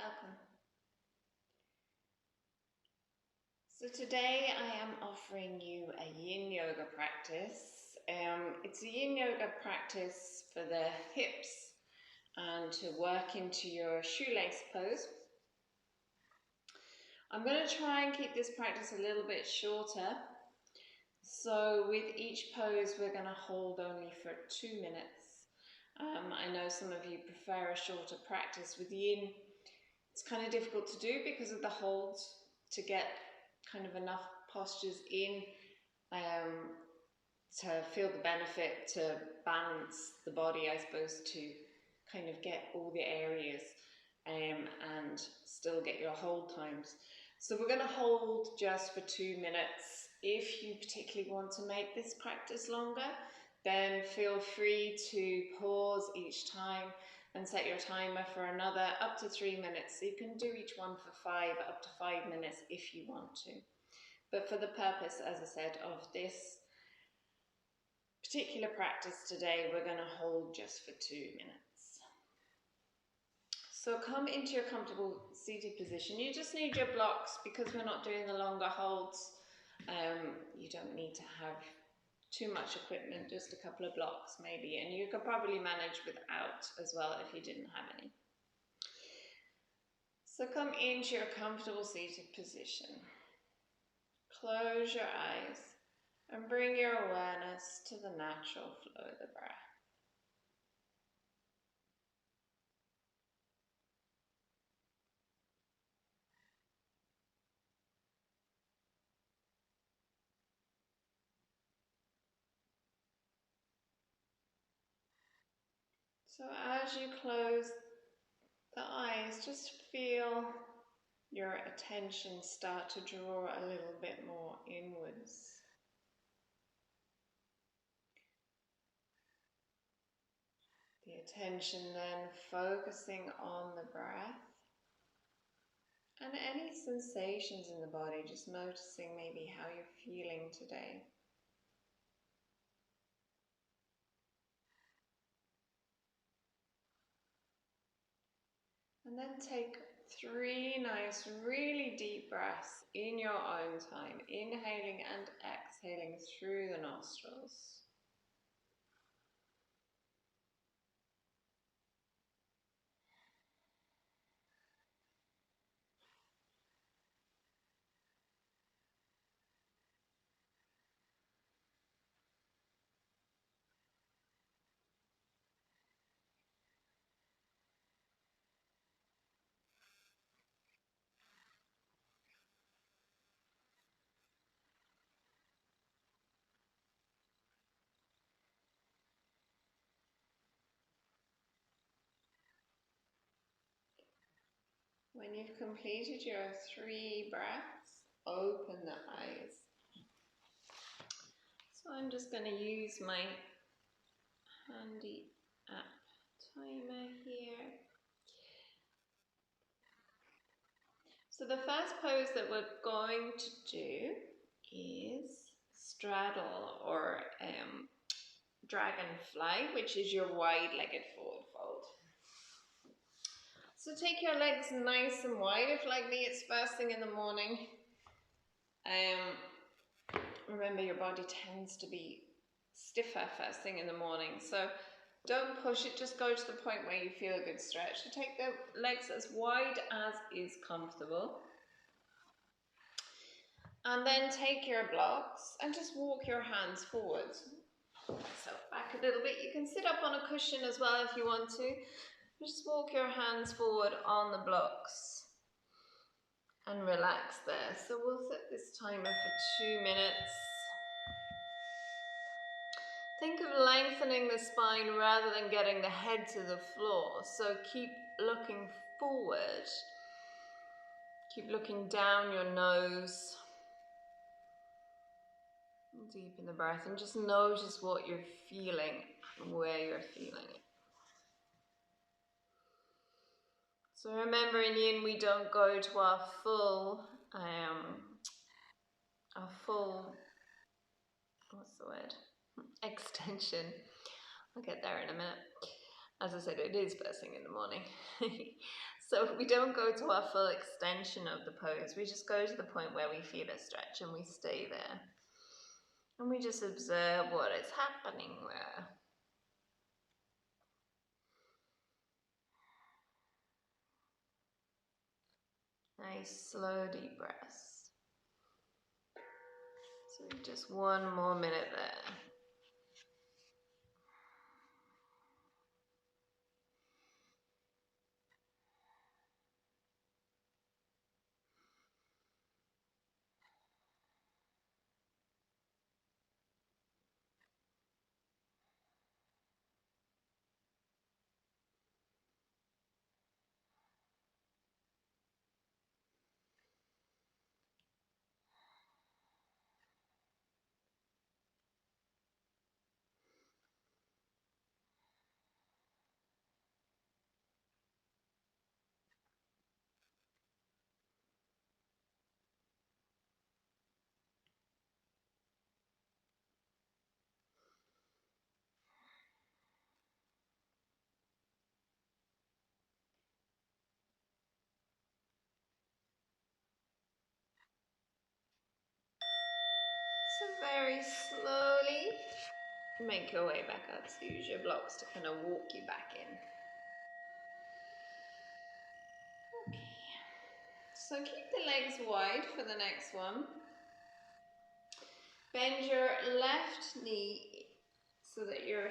Welcome. So today I am offering you a Yin Yoga practice. It's a Yin Yoga practice for the hips and to work into your shoelace pose. I'm going to try and keep this practice a little bit shorter. So with each pose we're going to hold only for 2 minutes. I know some of you prefer a shorter practice with Yin. It's kind of difficult to do because of the holds, to get kind of enough postures in to feel the benefit, to balance the body, I suppose, to kind of get all the areas and still get your hold times. So we're going to hold just for 2 minutes. If you particularly want to make this practice longer, then feel free to pause each time and set your timer for another up to 3 minutes. So you can do each one for up to 5 minutes if you want to. But for the purpose, as I said, of this particular practice today, we're going to hold just for 2 minutes. So come into your comfortable seated position. You just need your blocks because we're not doing the longer holds. You don't need to have too much equipment, just a couple of blocks maybe, and you could probably manage without as well if you didn't have any. So come into your comfortable seated position. Close your eyes and bring your awareness to the natural flow of the breath. So as you close the eyes, just feel your attention start to draw a little bit more inwards. The attention then focusing on the breath and any sensations in the body, just noticing maybe how you're feeling today. And then take 3 nice, really deep breaths in your own time, inhaling and exhaling through the nostrils. When you've completed your 3 breaths, open the eyes. So I'm just going to use my handy app timer here. So the first pose that we're going to do is straddle, or dragonfly, which is your wide-legged forward fold. So take your legs nice and wide. If like me it's first thing in the morning, remember your body tends to be stiffer first thing in the morning, so don't push it, just go to the point where you feel a good stretch. So take the legs as wide as is comfortable. And then take your blocks and just walk your hands forward. So back a little bit. You can sit up on a cushion as well if you want to. Just walk your hands forward on the blocks and relax there. So we'll set this timer for 2 minutes. Think of lengthening the spine rather than getting the head to the floor. So keep looking forward. Keep looking down your nose. Deep in the breath, and just notice what you're feeling and where you're feeling it. So remember, in Yin we don't go to our full what's the word? Extension. I'll get there in a minute. As I said, it is first thing in the morning. So we don't go to our full extension of the pose, we just go to the point where we feel a stretch and we stay there. And we just observe what is happening there. Nice slow deep breaths. So just one more minute there. So very slowly make your way back up. So use your blocks to kind of walk you back in. Okay. So keep the legs wide for the next one. Bend your left knee so that your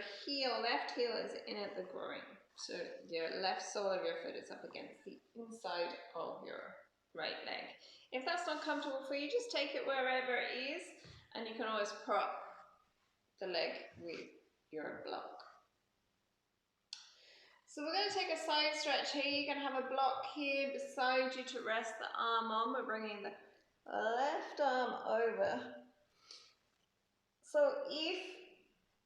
left heel is in at the groin. So your left sole of your foot is up against the inside of your right leg. If that's not comfortable for you, just take it wherever it is, and you can always prop the leg with your block. So we're going to take a side stretch here. You can have a block here beside you to rest the arm on. We're bringing the left arm over. So if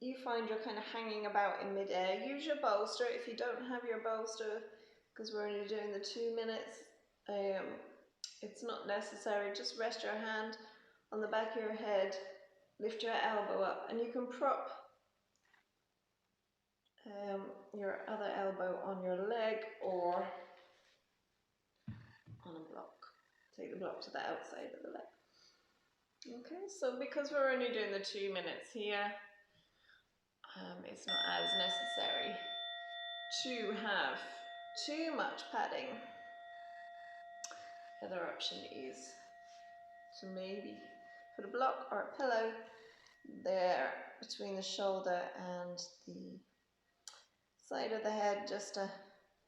you find you're kind of hanging about in midair, use your bolster. If you don't have your bolster, because we're only doing the 2 minutes, it's not necessary. Just rest your hand on the back of your head, lift your elbow up, and you can prop your other elbow on your leg or on a block. Take the block to the outside of the leg. Okay, so because we're only doing the 2 minutes here, it's not as necessary to have too much padding. The other option is to maybe put a block or a pillow there between the shoulder and the side of the head, just to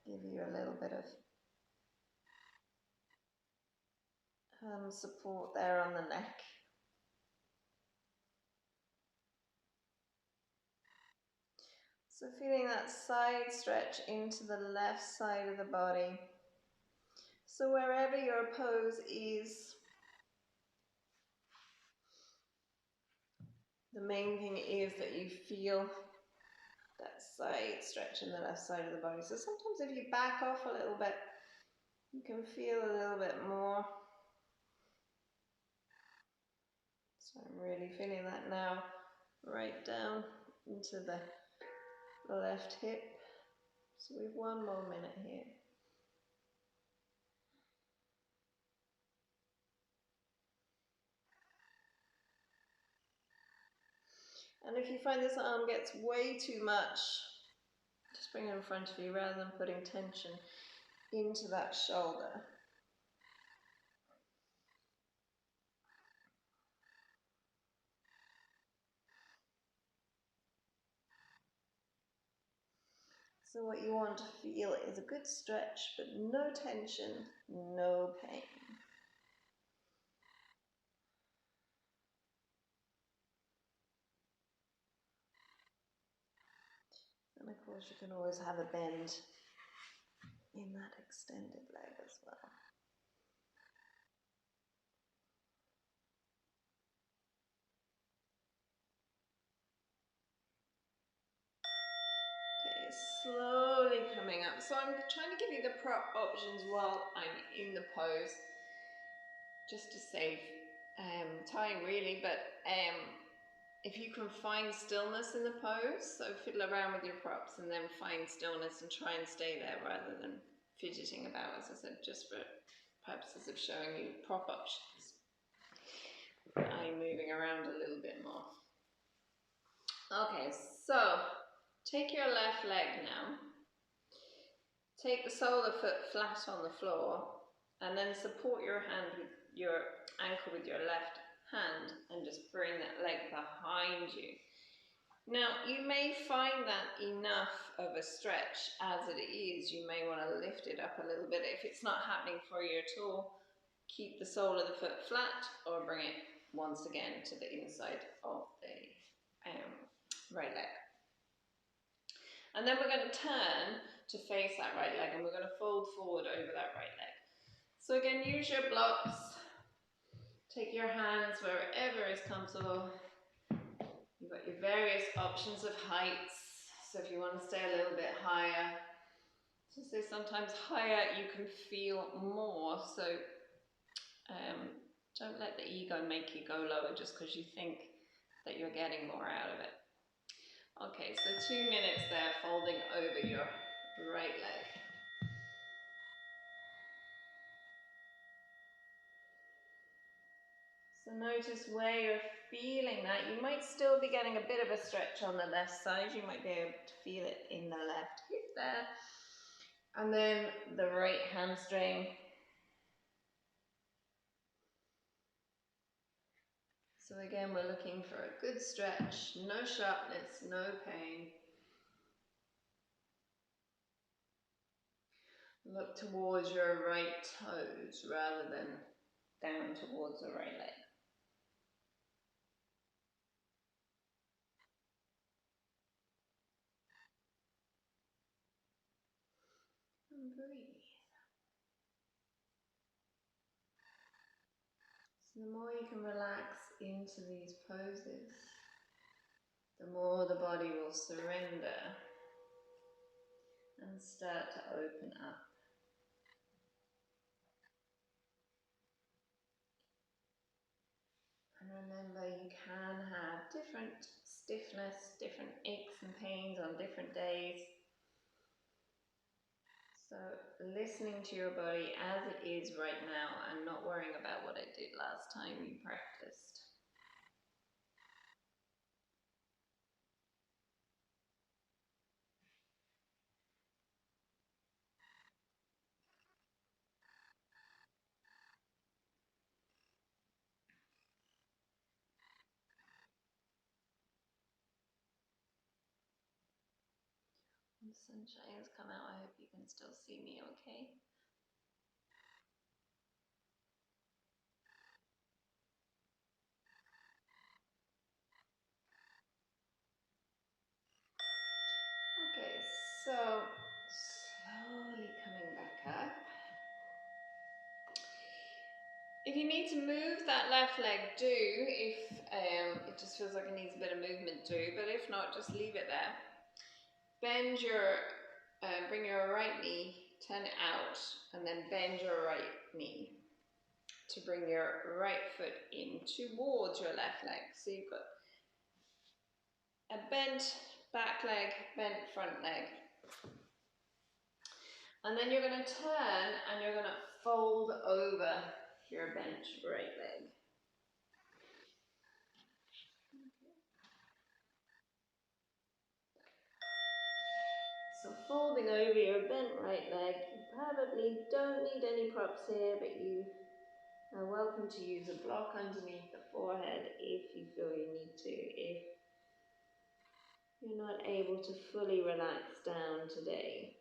give you a little bit of support there on the neck. So feeling that side stretch into the left side of the body. So wherever your pose is, the main thing is that you feel that side stretch in the left side of the body. So sometimes if you back off a little bit, you can feel a little bit more. So I'm really feeling that now, right down into the left hip. So we have 1 more minute here. And if you find this arm gets way too much, just bring it in front of you rather than putting tension into that shoulder. So what you want to feel is a good stretch, but no tension, no pain. And of course you can always have a bend in that extended leg as well. Okay, slowly coming up. So I'm trying to give you the prop options while I'm in the pose, just to save time really, but if you can find stillness in the pose, so fiddle around with your props and then find stillness and try and stay there rather than fidgeting about, as I said, just for purposes of showing you prop options. I'm moving around a little bit more. Okay, so take your left leg now. Take the sole of the foot flat on the floor, and then support your hand with your ankle with your left hand and just bring that leg behind you. Now, you may find that enough of a stretch as it is. You may want to lift it up a little bit. If it's not happening for you at all, keep the sole of the foot flat or bring it once again to the inside of the right leg. And then we're going to turn to face that right leg, and we're going to fold forward over that right leg. So again, use your blocks. Take your hands wherever is comfortable. You've got your various options of heights. So if you want to stay a little bit higher, sometimes higher you can feel more. So don't let the ego make you go lower just because you think that you're getting more out of it. Okay, so 2 minutes there, folding over your right leg. So notice where you're feeling that. You might still be getting a bit of a stretch on the left side. You might be able to feel it in the left hip there. And then the right hamstring. So again, we're looking for a good stretch, no sharpness, no pain. Look towards your right toes rather than down towards the right leg. And breathe. So the more you can relax into these poses, the more the body will surrender and start to open up. And remember, you can have different stiffness, different aches and pains on different days. So listening to your body as it is right now and not worrying about what it did last time you practiced. The sunshine has come out. I hope you can still see me okay. Okay, so slowly coming back up. If you need to move that left leg, do. If it just feels like it needs a bit of movement, do. But if not, just leave it there. Bend your, bring your right knee, turn it out, and then bend your right knee to bring your right foot in towards your left leg. So you've got a bent back leg, bent front leg. And then you're going to turn and you're going to fold over your bent right leg. So folding over your bent right leg, you probably don't need any props here, but you are welcome to use a block underneath the forehead if you feel you need to. If you're not able to fully relax down today.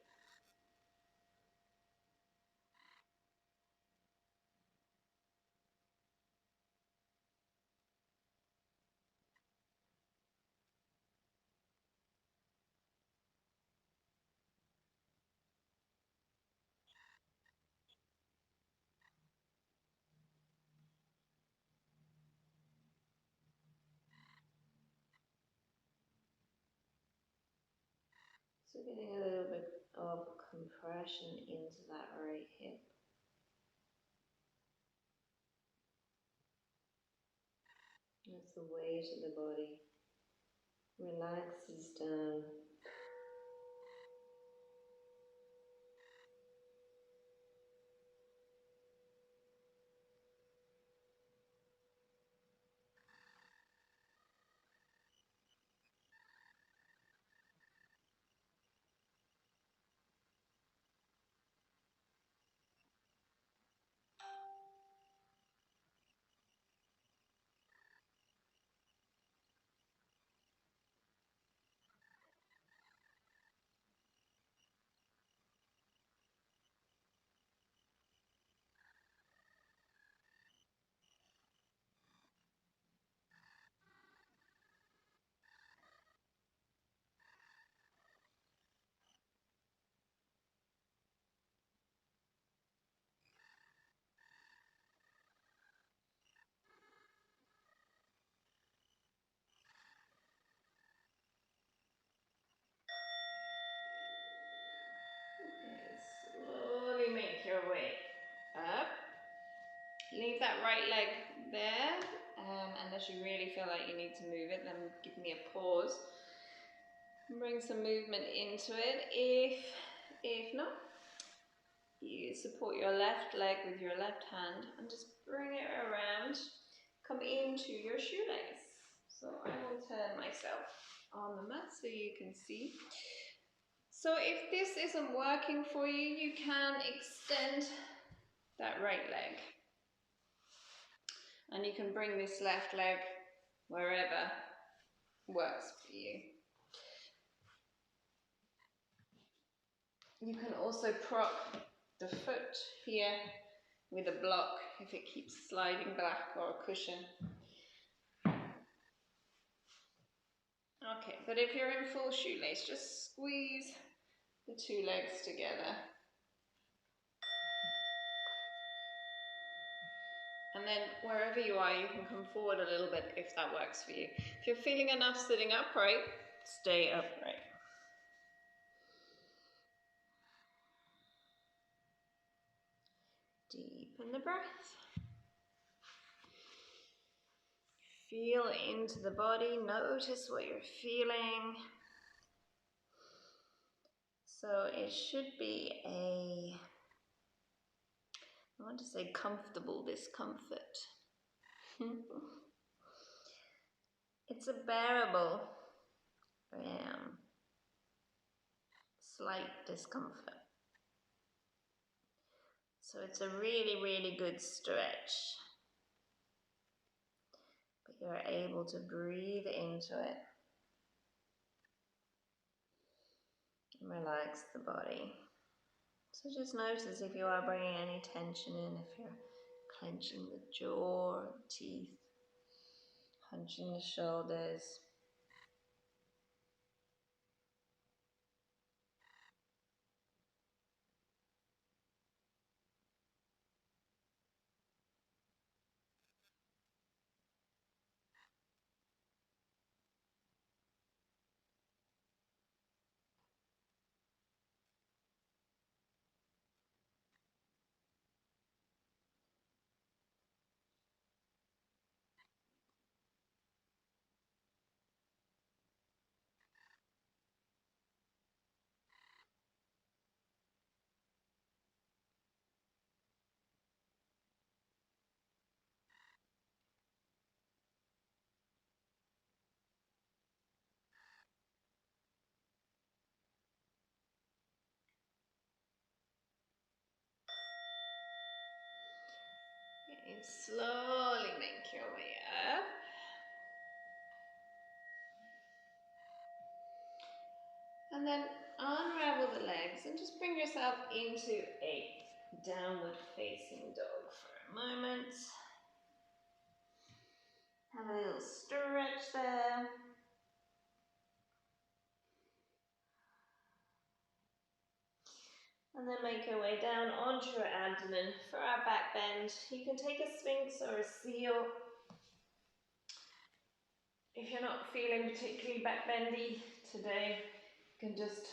So getting a little bit of compression into that right hip. As the weight of the body relaxes down. your way up. Leave that right leg there, unless you really feel like you need to move it, then give me a pause. Bring some movement into it. If not, you support your left leg with your left hand and just bring it around. Come into your shoelace. So I will turn myself on the mat so you can see. So if this isn't working for you, you can extend that right leg. And you can bring this left leg wherever works for you. You can also prop the foot here with a block if it keeps sliding back, or a cushion. Okay, but if you're in full shoelace, just squeeze the two legs together. And then wherever you are, you can come forward a little bit if that works for you. If you're feeling enough sitting upright, stay upright. Deepen the breath. Feel into the body, notice what you're feeling. So it should be I want to say comfortable discomfort. It's a bearable, slight discomfort. So it's a really, really good stretch. But you're able to breathe into it and relax the body. So just notice if you are bringing any tension in, if you're clenching the jaw or the teeth, hunching the shoulders. And slowly make your way up. And then unravel the legs and just bring yourself into a downward facing dog for a moment. Have a little stretch there. And then make your way down onto your abdomen for our back bend. You can take a sphinx or a seal. If you're not feeling particularly back bendy today, you can just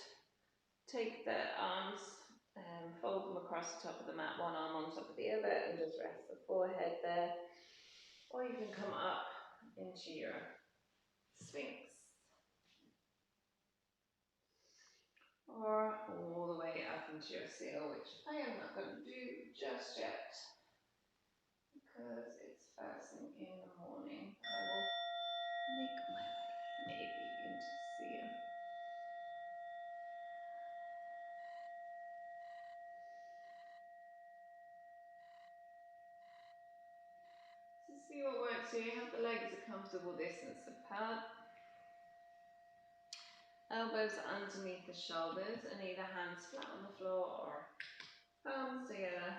take the arms and fold them across the top of the mat, one arm on top of the other, and just rest the forehead there. Or you can come up into your sphinx. Or all the way up into your seal, which I am not going to do just yet because it's first thing in the morning. I will make my way maybe into seal. So see what works here. You have the legs a comfortable distance apart. Elbows underneath the shoulders and either hands flat on the floor or palms together.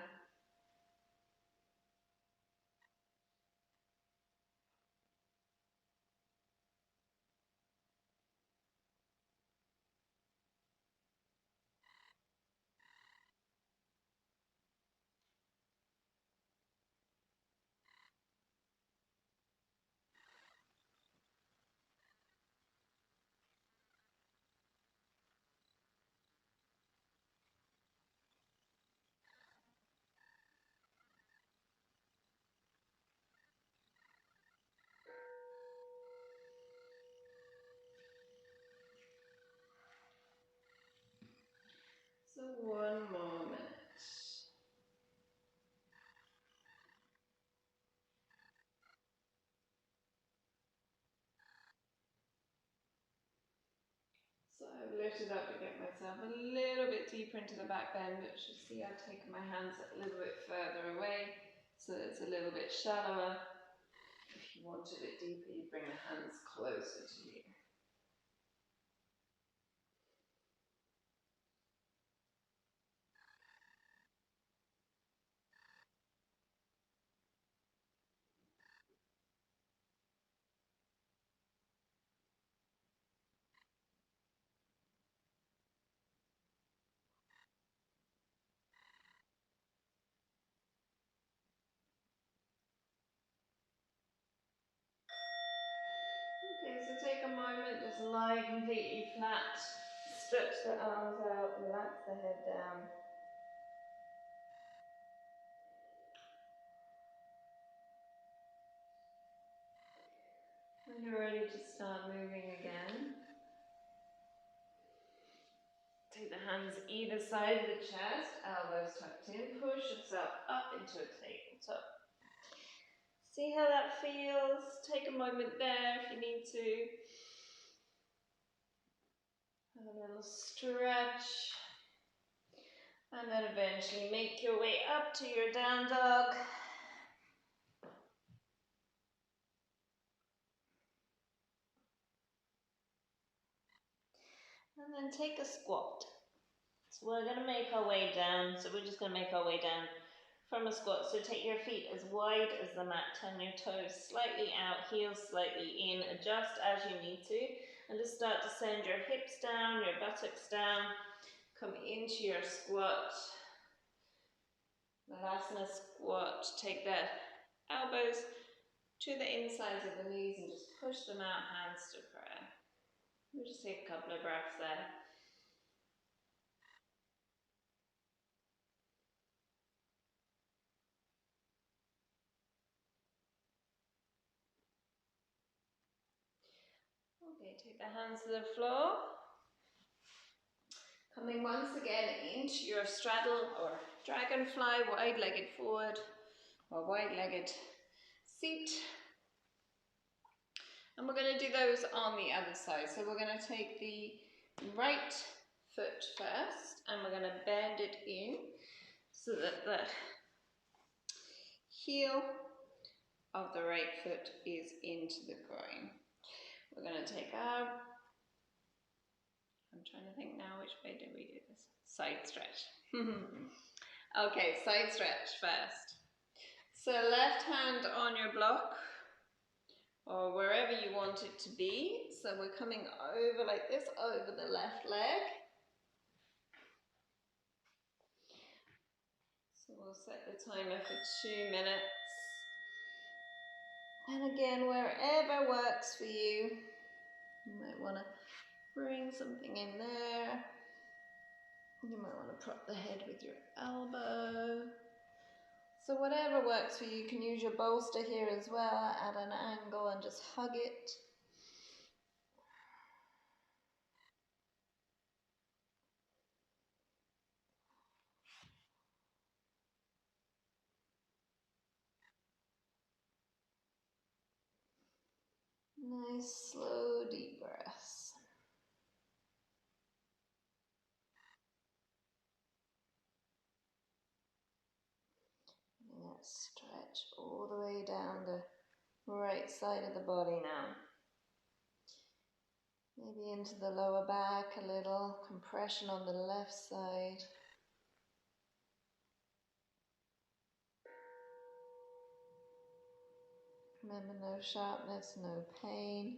So one more minute. So I've lifted up to get myself a little bit deeper into the back bend, but you see I've taken my hands a little bit further away, so it's a little bit shallower. If you want it a bit deeper, you bring the hands closer to you. Okay, so take a moment, just lie completely flat, stretch the arms out, relax the head down. When you're ready to start moving again, take the hands either side of the chest, elbows tucked in, push yourself up into a tabletop. See how that feels. Take a moment there if you need to. Have a little stretch. And then eventually make your way up to your down dog. And then take a squat. So we're going to make our way down. So we're just going to make our way down from a squat. So take your feet as wide as the mat. Turn your toes slightly out, heels slightly in. Adjust as you need to. And just start to send your hips down, your buttocks down. Come into your squat. Malasana squat. Take the elbows to the insides of the knees and just push them out, hands to prayer. We'll just take a couple of breaths there. Okay, take the hands to the floor. Coming once again into your straddle or dragonfly, wide-legged forward or wide-legged seat. And we're going to do those on the other side. So we're going to take the right foot first and we're going to bend it in so that the heel of the right foot is into the groin. We're going to take our, I'm trying to think now, which way did we do this? Side stretch. Okay, side stretch first. So left hand on your block or wherever you want it to be. So we're coming over like this, over the left leg. So we'll set the timer for 2 minutes. And again, wherever works for you. You might want to bring something in there. You might want to prop the head with your elbow. So whatever works for you, you can use your bolster here as well at an angle and just hug it. Nice, slow, deep breaths. And that stretch all the way down the right side of the body now. Maybe into the lower back a little, compression on the left side. Remember, no sharpness, no pain.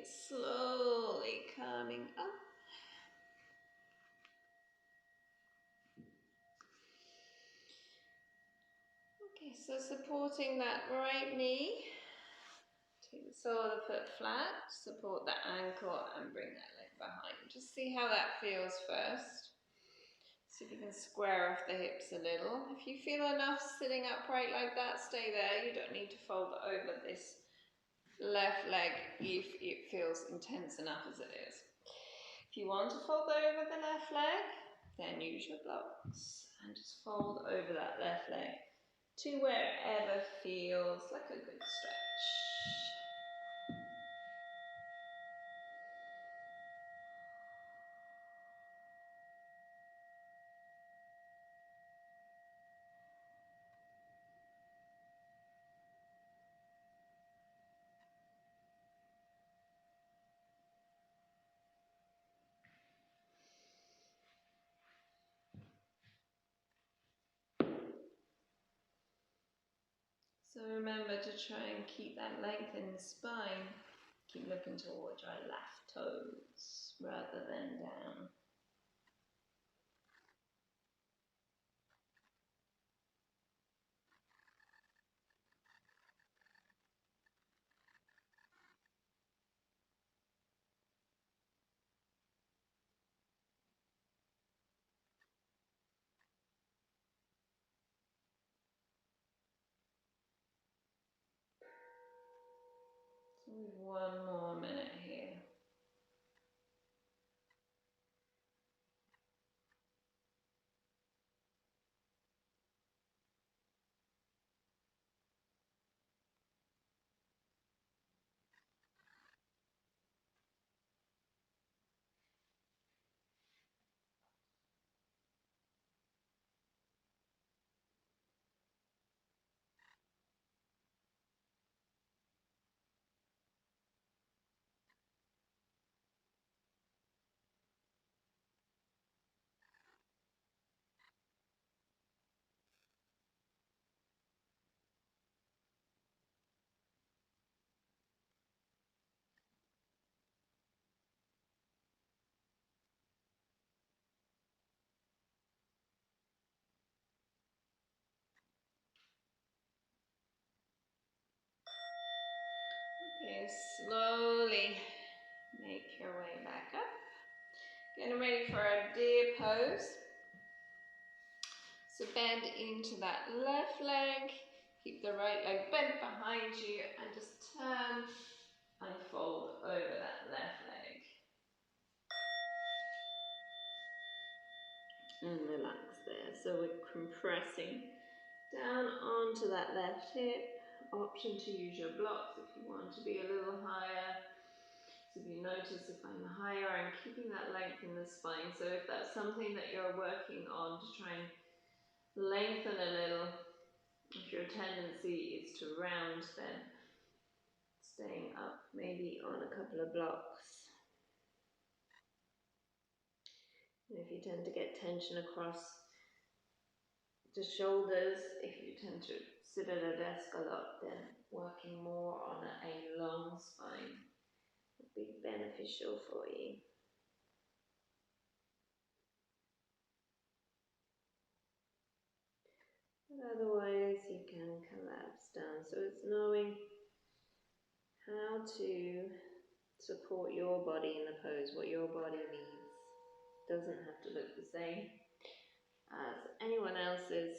Okay, slowly coming up. Okay, so supporting that right knee. Take the sole of the foot flat, support the ankle and bring that leg behind. Just see how that feels first. See if you can square off the hips a little. If you feel enough sitting upright like that, stay there. You don't need to fold over this left leg if it feels intense enough as it is. If you want to fold over the left leg, then use your blocks and just fold over that left leg to wherever feels like a good stretch. So remember to try and keep that length in the spine. Keep looking towards your left toes rather than down. So we've 1 more minute here. Okay, slowly make your way back up. Getting ready for a deer pose. So bend into that left leg, keep the right leg bent behind you and just turn and fold over that left leg. And relax there. So we're compressing down onto that left hip. Option to use your blocks if you want to be a little higher. So if you notice if I'm higher, I'm keeping that length in the spine. So if that's something that you're working on to try and lengthen a little, if your tendency is to round, then staying up maybe on a couple of blocks. And if you tend to get tension across the shoulders, if you tend to sit at a desk a lot, then working more on a long spine would be beneficial for you. But otherwise you can collapse down. So it's knowing how to support your body in the pose, what your body needs. Doesn't have to look the same as anyone else's.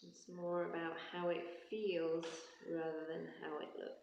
It's more about how it feels rather than how it looks.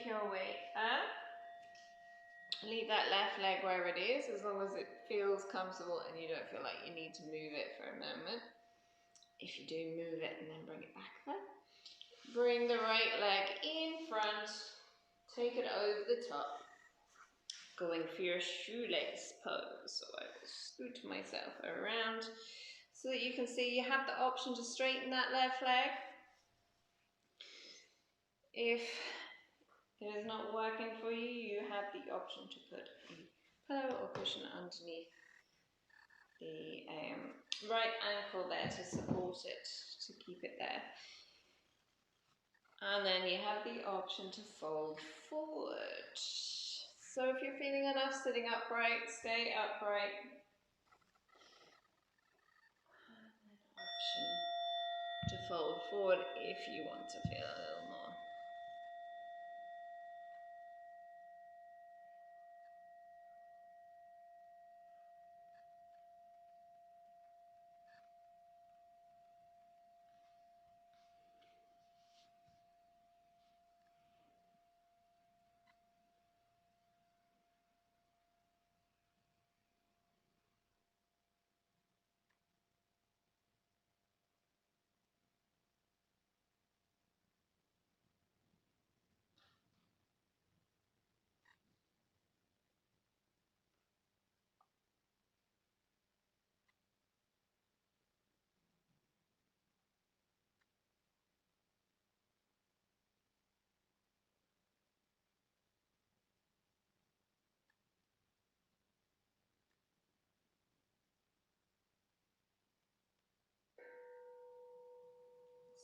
your way up. Leave that left leg where it is, as long as it feels comfortable and you don't feel like you need to move it for a moment. If you do, move it and then bring it back there. Bring the right leg in front, take it over the top. Going for your shoelace pose. So I will scoot myself around so that you can see you have the option to straighten that left leg. If it is not working for you, you have the option to put a pillow or cushion underneath the right ankle there to support it, to keep it there. And then you have the option to fold forward. So if you're feeling enough sitting upright, stay upright. Option to fold forward if you want to feel a little more.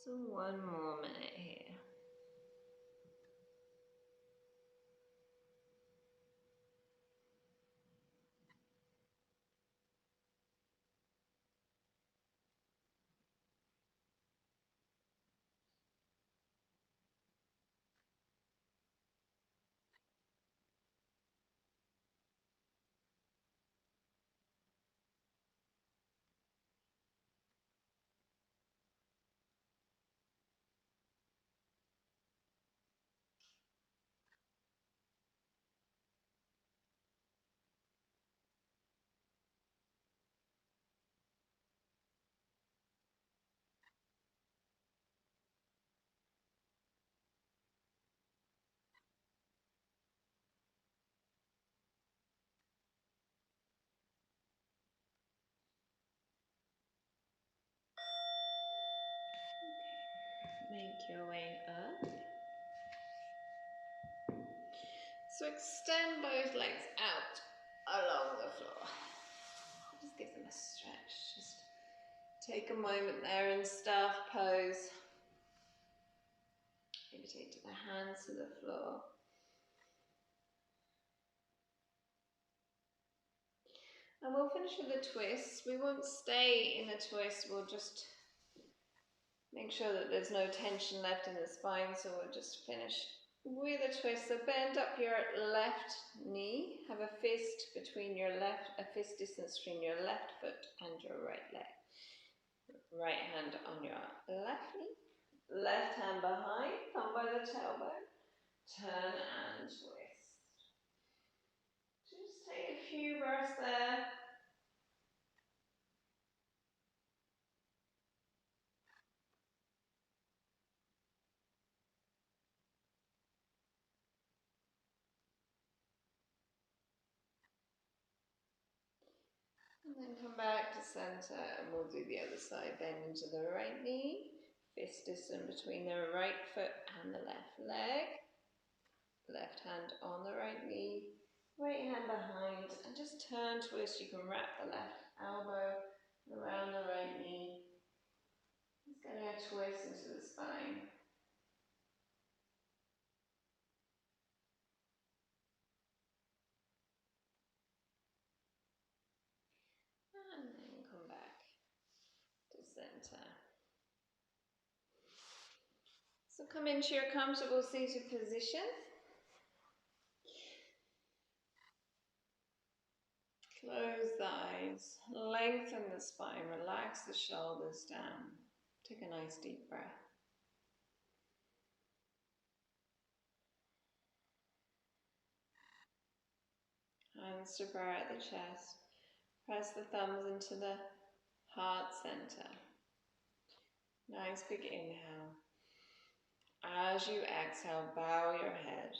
So one more minute here. Make your way up. So extend both legs out along the floor. Just give them a stretch. Just take a moment there in staff pose. Maybe take the hands to the floor. And we'll finish with a twist. We won't stay in the twist, we'll just make sure that there's no tension left in the spine, so we'll just finish with a twist. So bend up your left knee, have a fist between your fist distance between your left foot and your right leg. Right hand on your left knee, left hand behind, thumb by the tailbone, turn and twist. Just take a few breaths there. And then come back to center and we'll do the other side. Bend into the right knee, fist distance between the right foot and the left leg. Left hand on the right knee, right hand behind, and just turn, twist. You can wrap the left elbow around the right knee. Just getting a twist into the spine. And then come back to center. So come into your comfortable seated position. Close the eyes, lengthen the spine, relax the shoulders down. Take a nice deep breath. Hands to prayer at the chest. Press the thumbs into the heart center. Nice big inhale. As you exhale, bow your head.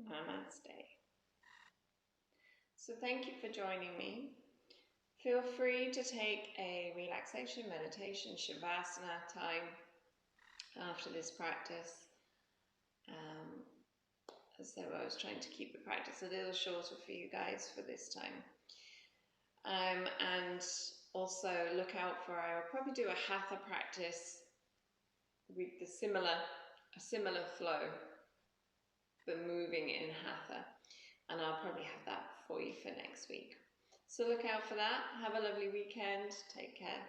Namaste. So thank you for joining me. Feel free to take a relaxation, meditation, shavasana time after this practice. So I was trying to keep the practice a little shorter for you guys for this time. And also look out for, I'll probably do a hatha practice with a similar flow, but moving in hatha. And I'll probably have that for you for next week. So look out for that. Have a lovely weekend. Take care.